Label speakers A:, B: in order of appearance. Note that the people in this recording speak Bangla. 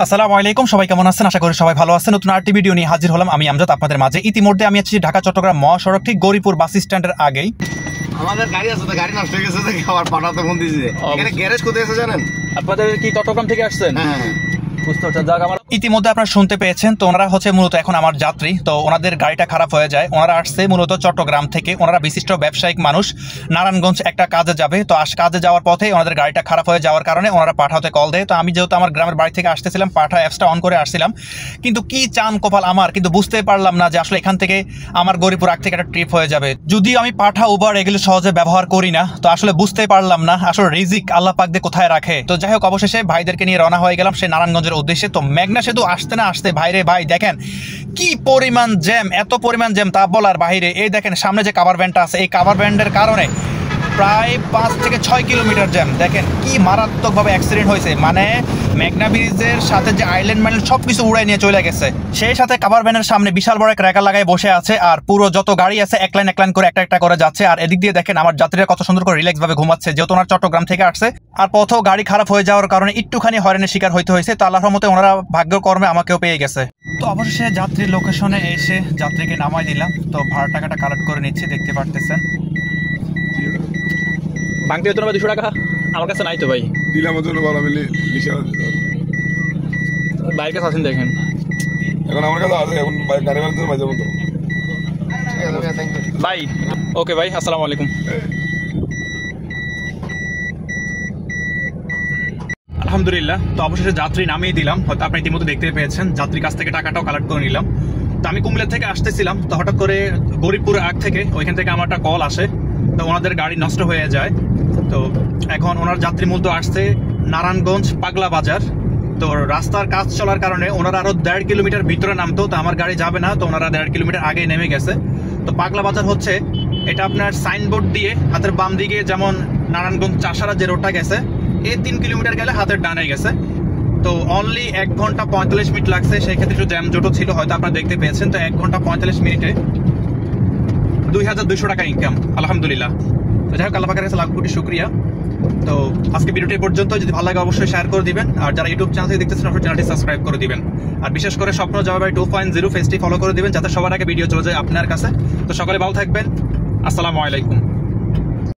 A: আসসালামু আলাইকুম, সবাই কেমন আছেন? আশা করি সবাই ভালো আছেন। নতুন আরেকটি ভিডিও নিয়ে হাজির হলাম আমি আমজাদ আপনাদের মাঝে। ইতিমধ্যে আমি আছি ঢাকা চট্টগ্রাম মহাসড়ক ঠিক গৌরীপুর বাস স্ট্যান্ডের আগেই।
B: আমাদের গাড়ি আছে, তো গাড়ি নষ্ট হয়ে গেছে, আবার পাঠাতে ফোন দিয়েছে। এখানে গ্যারেজ কোথায় আছে জানেন?
C: আপনাদের কি চট্টগ্রাম থেকে আসছেন?
B: হ্যাঁ,
A: ইতিমধ্যে আপনারা শুনতে পেয়েছেন, তো ওনারা হচ্ছে মূলত এখন আমার যাত্রী। তো ওনাদের গাড়িটা খারাপ হয়ে যায়। ওনারা আসছে মূলত চট্টগ্রাম থেকে। ওনারা বিশিষ্ট ব্যবসায়িক মানুষ, নারায়ণগঞ্জ একটা কাজে যাবে। তো কাজে যাওয়ার পথে ওনাদের গাড়িটা খারাপ হয়ে যাওয়ার কারণে ওনারা পাঠাতে কল দেয়। তো আমি যেহেতু আমার গ্রামের বাড়ি থেকে আসতেছিলাম, পাঠা অ্যাপসটা অন করে আসছিলাম, কিন্তু কি চান কপাল আমার, কিন্তু বুঝতে পারলাম না যে আসলে এখান থেকে আমার গৌরীপুর আগ থেকে একটা ট্রিপ হয়ে যাবে। যদিও আমি পাঠা উবার এগুলো সহজে ব্যবহার করি না, তো আসলে বুঝতে পারলাম না আসলে রিজিক আল্লাহ পাক দিয়ে কোথায় রাখে। তো যাই হোক, অবশেষে ভাইদেরকে নিয়ে রওনা হয়ে গেলাম সে নারায়ণগঞ্জের উদ্দেশ্যে। তো মেঘনা সেতু আসতে না আসতে ভাইরে ভাই দেখেন কি পরিমাণ জ্যাম, এত পরিমাণ জ্যাম তা বলার বাইরে। এই দেখেন সামনে যে কাভার ভ্যানটা আছে, এই কাভার ভ্যানের কারণে প্রায় 5 থেকে 6 কিলোমিটার জ্যাম। দেখেন কি মারাত্মকভাবে অ্যাক্সিডেন্ট হয়েছে, মানে মেঘনা ব্রিজের সাথে যে আইল্যান্ড ম্যান সব কিছু উড়াই নিয়ে চলে গেছে। সেই সাথে কাভার ভ্যানের সামনে বিশাল বড় এক রেখা লাগায় বসে আছে, আর পুরো যত গাড়ি আছে এক লাইন করে একটা করে যাচ্ছে। আর এদিক দিয়ে দেখেন আমার যাত্রীরা কত সুন্দর করে রিল্যাক্স ভাবে ঘুমাচ্ছে, যেহেতু ওনারা চট্টগ্রাম থেকে আসছে। আর পথেও গাড়ি খারাপ হয়ে যাওয়ার কারণে একটুখানি হয়রানির শিকার হইতে হয়েছে। তো আল্লাহর রহমতে ওনারা ভাগ্যকর্মে আমাকেও পেয়ে গেছে। তো অবশেষে যাত্রীর লোকেশনে এসে যাত্রীকে নামাই দিলাম। তো ভাড়া টাকাটা কালেক্ট করে নিচ্ছি, দেখতে পারতেছেন।
C: বাংটি হতো না 200 টাকা আমার কাছে নাই তো ভাই,
B: দিলাম জন্য বলা মিলি
C: বাইরের কাছে আছেন দেখেন।
B: এখন আমার কাছে আছে, এখন গাড়ি বাড়িতে মাঝে মতো
C: ভাই। ওকে ভাই, আসসালামু আলাইকুম।
A: আলহামদুলিল্লাহ, তো অবশেষে যাত্রী নামিয়ে দিলাম। হয়তো আপনি ইতিমধ্যে দেখতে পেয়েছেন, যাত্রীর কাছ থেকে টাকাটাও কালেক্ট করে নিলাম। তো আমি কুমিল্লা থেকে আসতেছিলাম, তো হঠাৎ করে গৌরীপুর আগ থেকে ওইখান থেকে আমার একটা কল আসে। তো ওনাদের গাড়ি নষ্ট হয়ে যায়। তো এখন ওনার যাত্রী মূলত আসছে নারায়ণগঞ্জ পাগলা বাজার। তো রাস্তার কাজ চলার কারণে ওনারা আরো 1.5 কিলোমিটার ভিতরে নামতো, তো আমার গাড়ি যাবে না, তো ওনারা 1.5 কিলোমিটার আগে নেমে গেছে। তো পাগলা বাজার হচ্ছে এটা আপনার সাইনবোর্ড দিয়ে হাতের বাম দিকে যেমন নারায়ণগঞ্জ চাষারা যে রোডটা গেছে, এই 3 কিলোমিটার গেলে হাতের ডানে গেছে। তো অনলি 1 ঘন্টা 45 মিনিট লাগছে। সেই ক্ষেত্রে একটু জ্যাম জটও ছিল, হয়তো আপনারা দেখতে পেয়েছেন। তো 1 ঘন্টা 45 মিনিটে 2200 টাকা ইনকাম, আলহামদুলিল্লাহ। তো যাই হোক, আল্লাহ পাকের কাছে লাখ কোটি শুকরিয়া। তো আজকে ভিডিওটি পর্যন্ত, যদি ভালো লাগে অবশ্যই শেয়ার করে দিবেন। আর যারা ইউটিউব চ্যানেল থেকে দেখতেছেন অবশ্যই চ্যানেলটি সাবস্ক্রাইব করে দিবেন। আর বিশেষ করে স্বপ্ন জবাই 2.0 পেজটি ফলো করে দিবেন, যাতে সবার আগে ভিডিও চলে যায় আপনার কাছে। তো সকলে ভালো থাকবেন, আসসালামু আলাইকুম।